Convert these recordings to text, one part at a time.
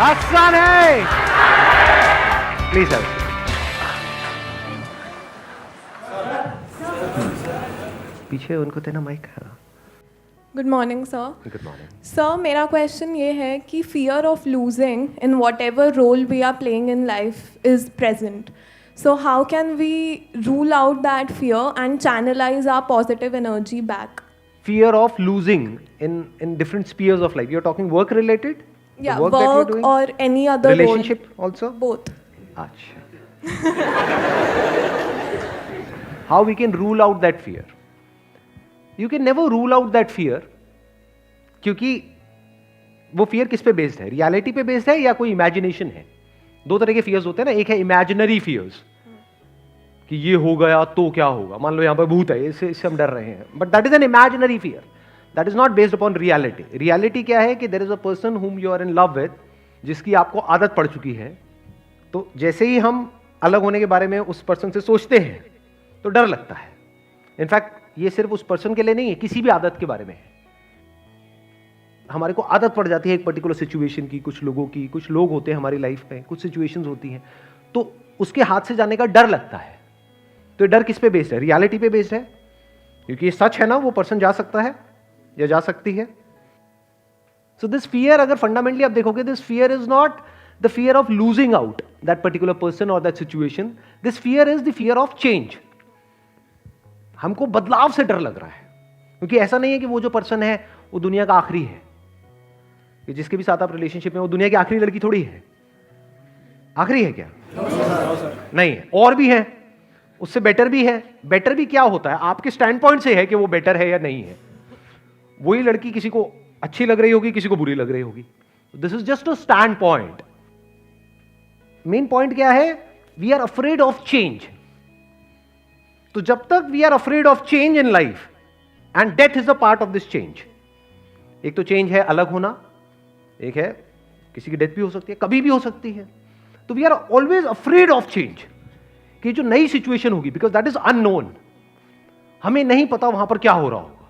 आसान है। Please sir. पीछे उनको देना mic. Good morning sir. Good morning. Sir मेरा क्वेश्चन ये है कि fear of losing in whatever role we are playing in life is present. So how can we rule out that fear and channelize our positive energy back? Fear of losing in different spheres of life. You're talking work related? Yeah, The work that you're doing? or any other Relationship role. also? Both. Achha. How we can rule out that fear? You can never rule out that fear, क्योंकि वो fear किस पे based है? Reality पे based है या कोई imagination है? दो तरह के fears होते हैं ना, एक है imaginary fears कि ये हो गया तो क्या होगा, मान लो यहां पर भूत है, इससे हम डर रहे हैं, but that is an imaginary fear, that is not based upon reality. Reality क्या है कि there is a person whom you are in love with, जिसकी आपको आदत पड़ चुकी है. तो जैसे ही हम अलग होने के बारे में उस पर्सन से सोचते हैं तो डर लगता है. इनफैक्ट ये सिर्फ उस पर्सन के लिए नहीं है, किसी भी आदत के बारे में है. हमारे को आदत पड़ जाती है एक पर्टिकुलर सिचुएशन की, कुछ लोगों की, कुछ लोग होते हैं हमारी लाइफ में, कुछ सिचुएशंस होती हैं, तो उसके हाथ से जाने का डर लगता है. तो डर किस पे बेस्ड है? रियलिटी पे बेस्ड है, क्योंकि ये सच है ना, वो पर्सन जा सकता है या जा सकती है. सो दिस फियर, अगर फंडामेंटली आप देखोगे, this fear is not the fear of losing out that particular person और that situation. This fear is the fear of change. हमको बदलाव से डर लग रहा है, क्योंकि ऐसा नहीं है कि वो जो पर्सन है वो दुनिया का आखिरी है, कि जिसके भी साथ आप रिलेशनशिप में, वो दुनिया की आखिरी लड़की थोड़ी है. आखिरी है क्या? नहीं है, और भी है, उससे बेटर भी है. बेटर भी क्या होता है? आपके स्टैंड पॉइंट से है कि वो बेटर है या नहीं है. वही लड़की किसी को अच्छी लग रही होगी, किसी को बुरी लग रही होगी. This is just a standpoint. Main point क्या है? We are afraid of change. तो जब तक we are afraid of change in life, and death is a part of this change. एक तो चेंज है अलग होना, एक है किसी की डेथ भी हो सकती है, कभी भी हो सकती है. तो we are always afraid of change, कि जो नई सिचुएशन होगी, बिकॉज दैट इज अननोन. हमें नहीं पता वहां पर क्या हो रहा होगा.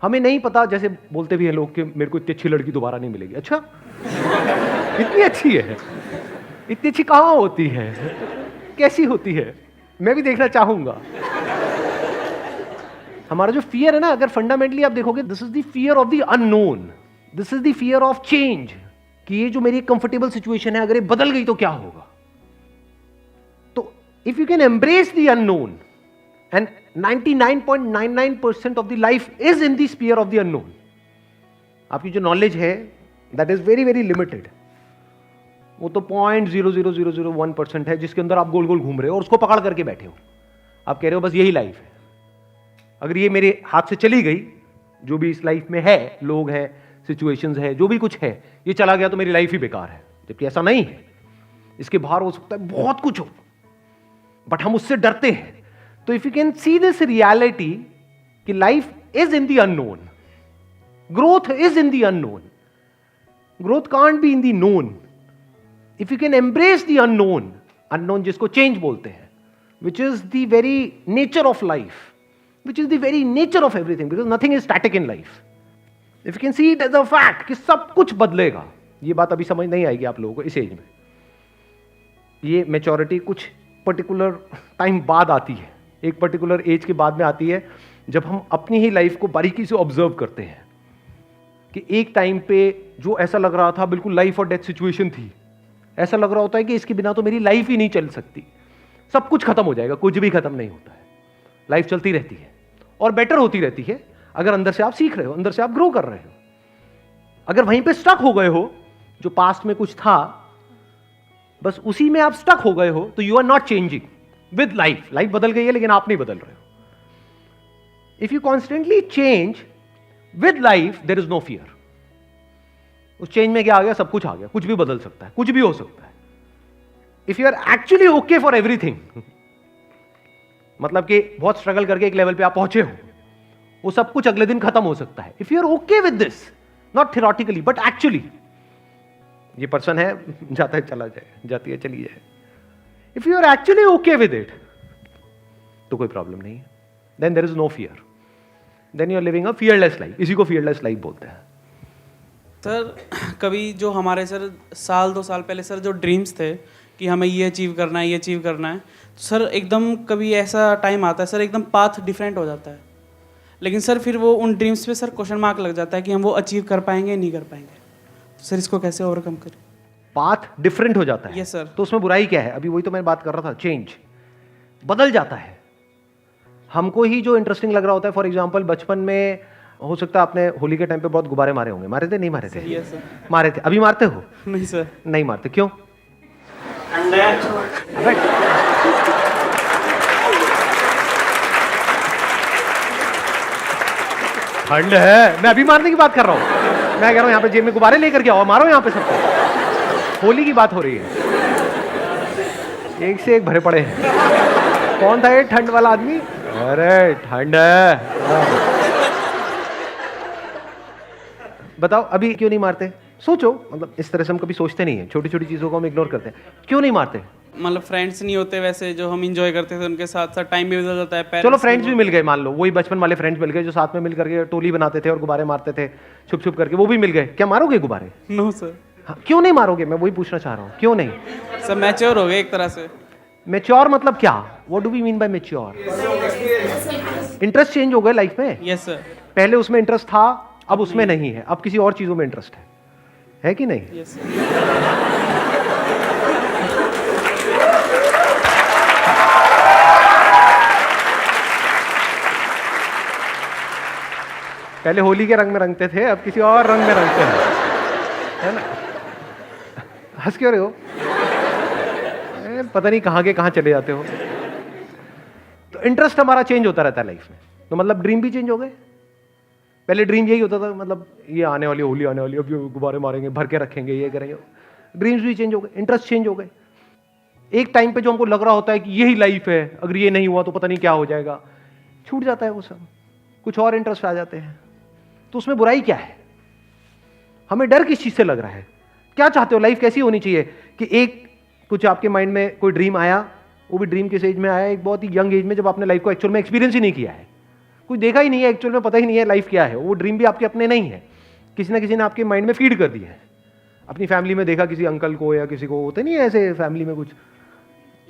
हमें नहीं पता, जैसे बोलते भी हैं लोग कि मेरे को इतनी अच्छी लड़की दोबारा नहीं मिलेगी. अच्छा, इतनी अच्छी है? इतनी अच्छी कहां होती है? कैसी होती है? मैं भी देखना चाहूंगा. हमारा जो फियर है ना, अगर फंडामेंटली आप देखोगे, this is the fear of the unknown. This is the fear of change, कि ये जो मेरी कंफर्टेबल सिचुएशन है, अगर ये बदल गई तो क्या होगा. If you can embrace the unknown, and 99.99% of the life is in the sphere of the unknown. आपकी जो नॉलेज है, that is very very limited. वो तो 0.00001% है, जिसके अंदर आप गोल गोल घूम रहे हो और उसको पकड़ करके बैठे हो. आप कह रहे हो बस यही लाइफ है. अगर ये मेरे हाथ से चली गई, जो भी इस लाइफ में है, लोग हैं, सिचुएशंस है, जो भी कुछ है, ये चला गया तो मेरी लाइफ ही बेकार है. जबकि ऐसा नहीं है. इसके बाहर हो सकता है बहुत कुछ हो, बट हम उससे डरते हैं. तो if you can see this reality कि life is in the unknown, growth is in the unknown, growth can't be in the known. If you can embrace the unknown, unknown जिसको चेंज बोलते हैं, which is the very nature of life, which is the very nature of everything, because nothing is static in life. If you can see it as a fact कि सब कुछ बदलेगा. ये बात अभी समझ नहीं आएगी आप लोगों को इस एज में. ये मैच्योरिटी कुछ पर्टिकुलर टाइम बाद आती है, एक पर्टिकुलर एज के बाद में आती है, जब हम अपनी ही लाइफ को बारीकी से ऑब्जर्व करते हैं कि एक टाइम पे जो ऐसा लग रहा था बिल्कुल लाइफ और डेथ सिचुएशन थी, ऐसा लग रहा होता है कि इसके बिना तो मेरी लाइफ ही नहीं चल सकती. सब कुछ खत्म हो जाएगा. कुछ भी खत्म नहीं होता है. लाइफ चलती रहती है और बेटर होती रहती है, अगर अंदर से आप सीख रहे हो, अंदर से आप ग्रो कर रहे हो. अगर वहीं पे स्टक हो गए हो, जो पास्ट में कुछ था, बस उसी में आप स्टक हो गए हो, तो you are not changing with life. Life बदल गई है, लेकिन आप नहीं बदल रहे हो. If you constantly change with life, there is no fear. उस चेंज में क्या आ गया? सब कुछ आ गया. कुछ भी बदल सकता है, कुछ भी हो सकता है. If you are actually okay for everything, मतलब कि बहुत स्ट्रगल करके एक लेवल पे आप पहुंचे हो, वो सब कुछ अगले दिन खत्म हो सकता है. If you are okay with this, not theoretically but actually, ये पर्सन है, जाता है चला जाए, जाती है चली जाए. If you are actually okay with it, तो कोई प्रॉब्लम नहीं है. Then there is no fear. Then you are living a fearless life. इसी को फियरलेस लाइफ बोलते हैं. सर कभी जो हमारे सर साल 2 साल पहले सर जो ड्रीम्स थे कि हमें ये अचीव करना है, ये अचीव करना है, तो सर एकदम कभी ऐसा टाइम आता है सर एकदम पाथ डिफरेंट हो जाता है, लेकिन सर फिर वो उन ड्रीम्स पे सर क्वेश्चन मार्क लग जाता है कि हम वो अचीव कर पाएंगे नहीं कर पाएंगे, तो सर इसको कैसे ओवरकम करें? पाथ डिफरेंट हो जाता है। Yes sir. तो उसमें बुराई क्या है? अभी वही तो मैं बात कर रहा था, चेंज बदल जाता है। हमको ही जो इंटरेस्टिंग लग रहा होता है, फॉर एग्जांपल बचपन में हो सकता है आपने होली के टाइम पे बहुत गुब्बारे मारे होंगे, मारे थे नहीं मारे थे? Yes sir. मारे थे। अभी मारते हो? नहीं सर। नहीं मारते, क्यों? ठंड है। मैं अभी मारने की बात कर रहा हूं। मैं कह रहा हूं यहां पे जेब में गुब्बारे लेकर के आओ, मारो यहां पे सबको। होली की बात हो रही है, एक से एक भरे पड़े हैं। कौन था ये ठंड वाला आदमी? अरे ठंड है। बताओ अभी क्यों नहीं मारते? सोचो, मतलब इस तरह से हम कभी सोचते नहीं है, छोटी छोटी चीजों को हम इग्नोर करते हैं। क्यों नहीं मारते? मतलब फ्रेंड्स नहीं होते वैसे जो हम इंजॉय करते थे, उनके साथ साथ टाइम भी बदल जाता है। चलो फ्रेंड्स भी मिल गए, मान लो वही बचपन वाले फ्रेंड्स मिल गए जो साथ में मिल करके टोली बनाते थे और गुब्बारे मारते थे छुप छुप करके, वो भी मिल गए। क्या मारोगे गुब्बारे? No sir. हाँ, क्यों नहीं मारोगे? मैं वही पूछना चाह रहा हूँ, क्यों नहीं? सब मैच्योर हो गए एक तरह से। मैच्योर मतलब क्या? What do we mean by mature? Interest change हो गए लाइफ में। Yes sir. पहले उसमें इंटरेस्ट था, अब उसमें नहीं है, अब किसी और चीजों में इंटरेस्ट है कि नहीं? Yes sir. पहले होली के रंग में रंगते थे, अब किसी और रंग में रंगते हैं, है ना? हंस क्यों रहे हो? पता नहीं कहाँ के कहाँ चले जाते हो। तो इंटरेस्ट हमारा चेंज होता रहता है लाइफ में। तो मतलब ड्रीम भी चेंज हो गए। पहले ड्रीम यही होता था, मतलब ये आने वाली होली आने वाली, अब ये गुब्बारे मारेंगे, भर के रखेंगे, ये करेंगे। ड्रीम्स भी चेंज हो गए, इंटरेस्ट चेंज हो गए। एक टाइम पे जो हमको लग रहा होता है कि यही लाइफ है, अगर ये नहीं हुआ तो पता नहीं क्या हो जाएगा, छूट जाता है वो सब, कुछ और इंटरेस्ट आ जाते हैं। तो उसमें बुराई क्या है? हमें डर किस चीज से लग रहा है? क्या चाहते हो? लाइफ कैसी होनी चाहिए कि एक कुछ आपके माइंड में कोई ड्रीम आया, वो भी ड्रीम किस एज में आया? एक बहुत ही यंग एज में, जब आपने लाइफ को एक्चुअल में एक्सपीरियंस ही नहीं किया है, कुछ देखा ही नहीं है, एक्चुअल में पता ही नहीं है लाइफ क्या है। वो ड्रीम भी आपके अपने नहीं है, किसी ना किसी ने आपके माइंड में फीड कर दिया है। अपनी फैमिली में देखा किसी अंकल को या किसी को, होते नहीं है ऐसे फैमिली में कुछ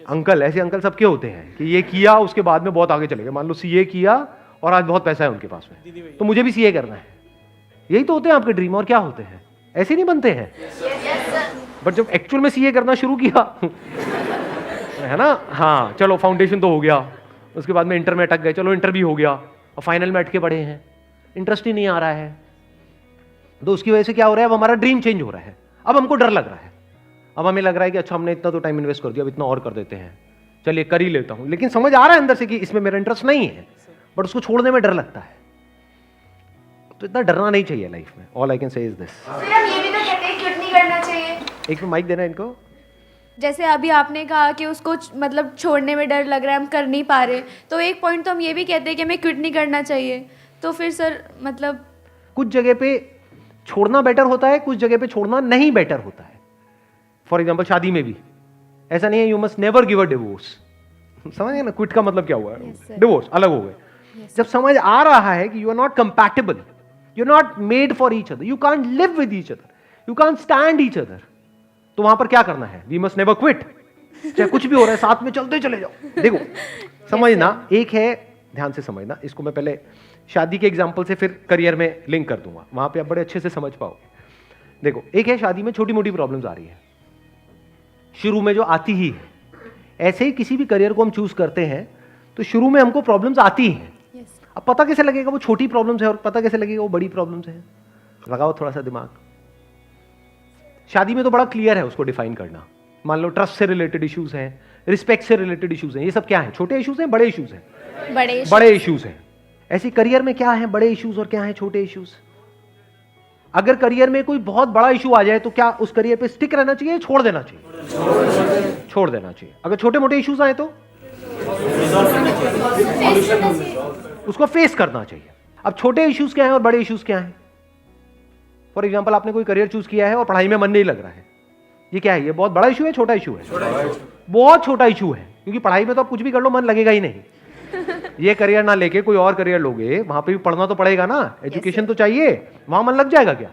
अंकल, ऐसे अंकल सबके होते हैं कि ये किया उसके बाद में बहुत आगे चले गए। मान लो सीए किया और आज बहुत पैसा है उनके पास में, तो मुझे भी सीए करना है। यही तो होते हैं आपके ड्रीम। और क्या होते हैं? ऐसे नहीं बनते हैं। बट जब एक्चुअल में सीए करना शुरू किया है ना, हाँ चलो फाउंडेशन तो हो गया, उसके बाद में इंटर में अटक गए, चलो इंटर भी हो गया, और फाइनल में अटके पड़े हैं, इंटरेस्ट ही नहीं आ रहा है। तो उसकी वजह से क्या हो रहा है? अब हमारा ड्रीम चेंज हो रहा है। अब हमको डर लग रहा है। अब हमें लग रहा है कि अच्छा हमने इतना तो टाइम इन्वेस्ट कर दिया, अब इतना और कर देते हैं, चलिए कर ही लेता हूं। लेकिन समझ आ रहा है अंदर से कि इसमें मेरा इंटरेस्ट नहीं है, बट उसको छोड़ने में डर लगता है। तो इतना डरना नहीं चाहिए लाइफ में। All I can say is this. फिर हम ये भी तो कहते हैं क्विट नहीं करना चाहिए। एक माइक देना इनको। जैसे अभी आपने कहा कि उसको मतलब छोड़ने में डर लग रहा है, हम कर नहीं पा रहे, तो एक पॉइंट तो हम ये भी कहते हैं कि हमें क्विट नहीं करना चाहिए। तो फिर सर मतलब कुछ जगह पे छोड़ना बेटर होता है, कुछ जगह पे छोड़ना नहीं बेटर होता है। फॉर एग्जाम्पल शादी में भी ऐसा नहीं है you must never give a divorce. समझ गए ना? क्विट का मतलब क्या हुआ? डिवोर्स अलग हो गए। जब समझ आ रहा है कि you are not compatible, you are not made for each other, you can't live with each other, you can't stand each other, तो वहां पर क्या करना है? We must never quit. चाहे कुछ भी हो रहा है साथ में चलते चले जाओ। देखो समझना, एक है, ध्यान से समझना इसको। मैं पहले शादी के एग्जाम्पल से फिर करियर में लिंक कर दूंगा, वहां पे आप बड़े अच्छे से समझ पाओगे। देखो एक है शादी में छोटी मोटी प्रॉब्लम्स आ रही है शुरू में, जो आती ही है। ऐसे ही किसी भी करियर को हम चूज करते हैं तो शुरू में हमको प्रॉब्लम्स आती हैं। अब पता कैसे लगेगा वो छोटी प्रॉब्लम्स है और पता कैसे लगेगा वो बड़ी प्रॉब्लम्स है? लगाओ थोड़ा सा दिमाग। शादी में तो बड़ा क्लियर है उसको डिफाइन करना। मान लो ट्रस्ट से रिलेटेड इश्यूज हैं, रिस्पेक्ट से रिलेटेड इश्यूज हैं, ये सब क्या है? छोटे इश्यूज हैं, बड़े इश्यूज हैं? बड़े इश्यूज हैं। ऐसे करियर में क्या है बड़े इश्यूज और क्या है छोटे इश्यूज? अगर करियर में कोई बहुत बड़ा इशू आ जाए तो क्या उस करियर पे स्टिक रहना चाहिए, छोड़ देना चाहिए? छोड़ देना चाहिए। अगर छोटे मोटे इश्यूज आए तो उसको फेस करना चाहिए। अब छोटे इश्यूज क्या हैं और बड़े इश्यूज क्या हैं? फॉर एग्जाम्पल आपने कोई करियर चूज किया है और पढ़ाई में मन नहीं लग रहा है, ये क्या है? ये बहुत बड़ा इशू है, छोटा इशू है? बहुत छोटा इशू है, क्योंकि पढ़ाई में तो आप कुछ भी कर लो मन लगेगा ही नहीं। ये करियर ना लेके कोई और करियर लोगे, वहां पे भी पढ़ना तो पड़ेगा ना, एजुकेशन तो चाहिए, वहां मन लग जाएगा क्या?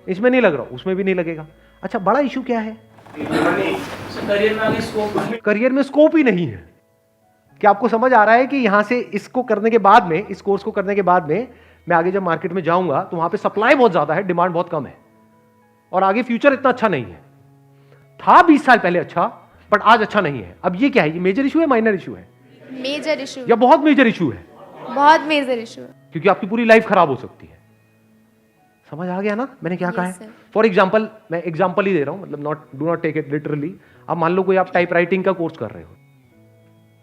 इसमें नहीं लग रहा, उसमें भी नहीं लगेगा। अच्छा, बड़ा इशू क्या है? करियर में आगे स्कोप करियर में स्कोप ही नहीं है। क्या आपको समझ आ रहा है कि यहां से इसको करने के बाद में, इस कोर्स को करने के बाद में मैं आगे जब मार्केट में जाऊंगा तो वहां पे सप्लाई बहुत ज्यादा है, डिमांड बहुत कम है, और आगे फ्यूचर इतना अच्छा नहीं है। था 20 साल पहले अच्छा, बट आज अच्छा नहीं है। अब ये क्या है? ये मेजर इशू है, माइनर इशू है, मेजर इशू, या बहुत मेजर इशू है? बहुत मेजर इशू है। क्योंकि आपकी पूरी लाइफ खराब हो सकती है। समझ आ गया ना मैंने क्या कहा है? sir. फॉर एग्जाम्पल, मैं एग्जाम्पल ही दे रहा हूं, मतलब do not take it literally. अब मान लो कोई आप टाइप राइटिंग का कोर्स कर रहे हो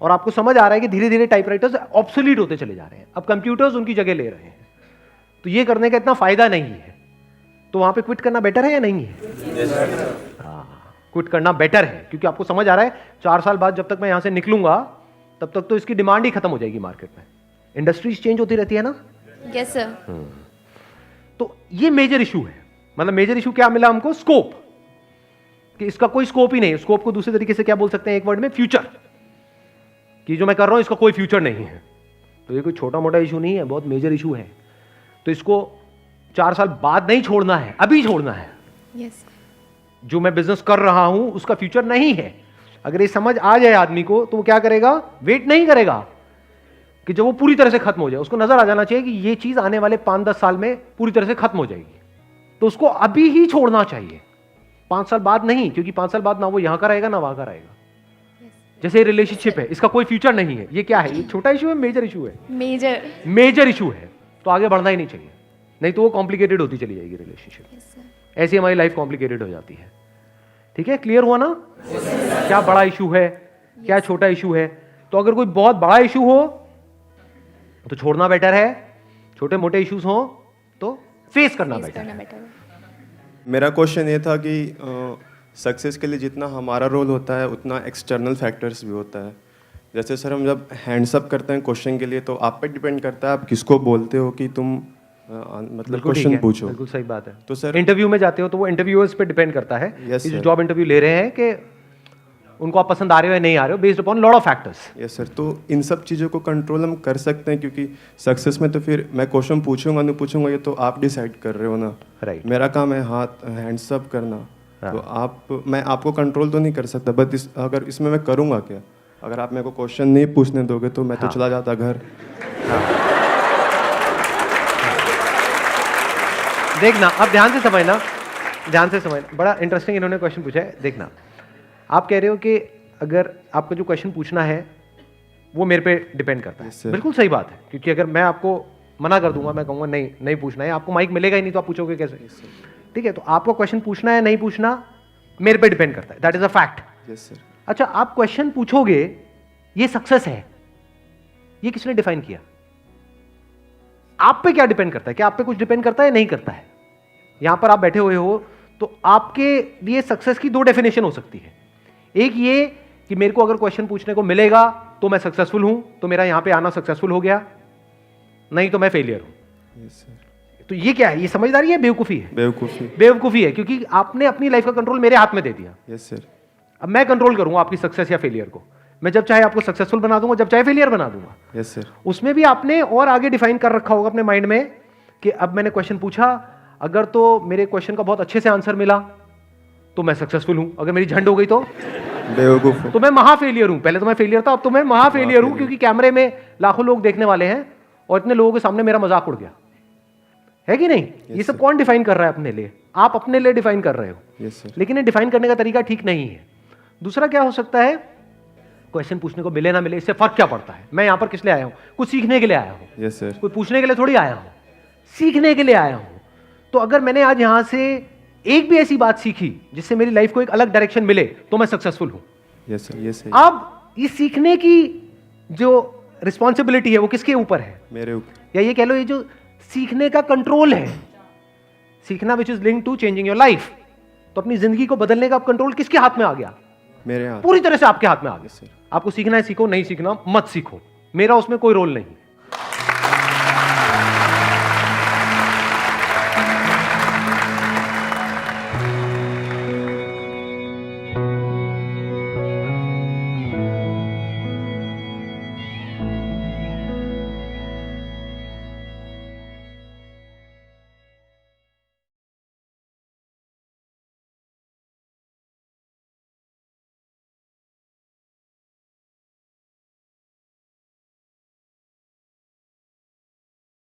और आपको समझ आ रहा है कि धीरे धीरे टाइप राइटर्स ऑब्सोलीट होते चले जा रहे हैं, अब कंप्यूटर्स उनकी जगह ले रहे हैं, तो ये करने का इतना फायदा नहीं है, तो वहां पे क्विट करना बेटर है या नहीं है? क्विट करना बेटर है, क्योंकि आपको समझ आ रहा है 4 साल बाद जब तक मैं यहां से निकलूंगा तब तक तो इसकी डिमांड ही खत्म हो जाएगी मार्केट में। इंडस्ट्रीज चेंज होती रहती है ना। Yes sir. तो ये मेजर इशू है। मतलब मेजर इशू क्या मिला हमको? स्कोप, कि इसका कोई स्कोप ही नहीं है। स्कोप को दूसरे तरीके से क्या बोल सकते हैं एक वर्ड में? फ्यूचर, कि जो मैं कर रहा हूं इसका कोई फ्यूचर नहीं है। तो ये कोई छोटा मोटा इशू नहीं है, बहुत मेजर इशू है। तो इसको 4 साल बाद नहीं छोड़ना है, अभी छोड़ना है। यस। जो मैं बिजनेस कर रहा हूं उसका फ्यूचर नहीं है। अगर ये समझ आ जाए आदमी को तो वो क्या करेगा? वेट नहीं करेगा कि जब वो पूरी तरह से खत्म हो जाए। उसको नजर आ जाना चाहिए कि ये चीज आने वाले 5-10 साल में पूरी तरह से खत्म हो जाएगी, तो उसको अभी ही छोड़ना चाहिए, 5 साल बाद नहीं, क्योंकि 5 साल बाद ना वो यहां का रहेगा ना वहां का रहेगा। जैसे रिलेशनशिप है, इसका कोई फ्यूचर नहीं है। ये क्या है? ये छोटा इशू है, मेजर इशू है? मेजर इशू है, तो आगे बढ़ना ही नहीं चाहिए, नहीं तो वो कॉम्प्लिकेटेड होती चली जाएगी रिलेशनशिप। ऐसी हमारी लाइफ कॉम्प्लिकेटेड हो जाती है। ठीक है, क्लियर हुआ ना? क्या बड़ा इशू है, क्या छोटा इशू है? तो अगर कोई बहुत बड़ा इशू हो तो छोड़ना बेटर है, छोटे मोटे इश्यूज हो तो फेस करना बेटर है। मेरा क्वेश्चन ये था कि सक्सेस के लिए जितना हमारा रोल होता है उतना एक्सटर्नल फैक्टर्स भी होता है। जैसे सर हम जब हैंड्स अप करते हैं क्वेश्चन के लिए तो आप पे डिपेंड करता है आप किसको बोलते हो कि तुम मतलब क्वेश्चन पूछो। बिल्कुल सही बात है। तो सर इंटरव्यू में जाते हो तो वो इंटरव्यूअर्स पे डिपेंड करता है Yes, कि जो sir. जॉब इंटरव्यू ले रहे हैं कि उनको आप पसंद आ रहे हो या नहीं आ रहे हो, based upon lot of factors. Yes sir, तो इन सब चीज़ों को कंट्रोल हम कर सकते हैं, क्योंकि सक्सेस में तो फिर मैं क्वेश्चन पूछूंगा नहीं पूछूंगा ये तो आप डिसाइड कर रहे हो ना। राइट। मेरा काम है हाथ हैंड्स अप करना। तो मैं आपको कंट्रोल तो नहीं कर सकता, बट अगर इसमें मैं करूँगा क्या? अगर आप मेरे को क्वेश्चन नहीं पूछने दोगे तो मैं तो चला जाता घर। देखना, अब ध्यान से समझना, बड़ा इंटरेस्टिंग इन्होंने क्वेश्चन पूछा है। देखना, आप कह रहे हो कि अगर आपको जो क्वेश्चन पूछना है वो मेरे पे डिपेंड करता है। Yes, sir. बिल्कुल सही बात है, क्योंकि अगर मैं आपको मना कर दूंगा, मैं कहूँगा नहीं पूछना है, आपको माइक मिलेगा ही नहीं तो आप पूछोगे कैसे? ठीक है, तो आपको क्वेश्चन पूछना है नहीं पूछना मेरे पे डिपेंड करता है, that is a fact. Yes sir. अच्छा, आप क्वेश्चन पूछोगे, ये सक्सेस है, ये किसने डिफाइन किया? आप पे क्या डिपेंड करता है? क्या आप पे कुछ डिपेंड करता है? नहीं करता है। यहां पर आप बैठे हुए हो तो आपके लिए सक्सेस की 2 डेफिनेशन हो सकती है। एक ये कि मेरे को अगर क्वेश्चन पूछने को मिलेगा तो मैं सक्सेसफुल हूं, तो मेरा यहां पे आना सक्सेसफुल हो गया, नहीं तो मैं फेलियर हूं। Yes sir. तो ये क्या है? ये समझदारी है, बेवकूफी है? बेवकूफ़ी है, क्योंकि आपने अपनी लाइफ का कंट्रोल मेरे हाथ में दे दिया। Yes sir. अब मैं कंट्रोल करूंगा आपकी सक्सेस या फेलियर को। मैं जब चाहे आपको सक्सेसफुल बना दूंगा, जब चाहे फेलियर बना दूंगा। Yes sir. उसमें भी आपने और आगे डिफाइन कर रखा होगा अपने माइंड में कि अब मैंने क्वेश्चन पूछा, अगर तो मेरे क्वेश्चन का बहुत अच्छे से आंसर मिला तो मैं सक्सेसफुल हूं, अगर मेरी झंड हो गई तो बेवकूफ़ तो मैं महा फेलियर हूं। पहले तो मैं फेलियर था, अब तो मैं महा फेलियर हूं, क्योंकि कैमरे में लाखों लोग देखने वाले हैं और इतने लोगों के सामने मेरा मजाक उड़ गया है कि नहीं? ये सब कौन डिफाइन कर रहा है अपने लिए? आप अपने लिए डिफाइन कर रहे हो। Yes sir. लेकिन ये डिफाइन करने का तरीका ठीक नहीं है। दूसरा क्या हो सकता है? क्वेश्चन पूछने को मिले ना मिले इससे फर्क क्या पड़ता है? मैं यहां पर किस लिए आया हूं? कुछ सीखने के लिए आया हूं। Yes sir. कोई पूछने के लिए थोड़ी आया हूं, सीखने के लिए आया हूं। तो अगर मैंने आज यहां से एक भी ऐसी बात सीखी जिससे मेरी लाइफ को एक अलग डायरेक्शन मिले तो मैं सक्सेसफुल हूं। Yes sir. Yes sir. अब ये सीखने की जो रिस्पॉन्सिबिलिटी है वो किसके ऊपर है? मेरे ऊपर। या ये कह लो, ये जो सीखने का कंट्रोल है, सीखना which is linked to changing your life, तो अपनी जिंदगी को बदलने का कंट्रोल किसके हाथ में आ गया? मेरे हाथ। पूरी तरह से आपके हाथ में आ गया। सर। आपको सीखना है सीखो, नहीं सीखना मत सीखो, मेरा उसमें कोई रोल नहीं।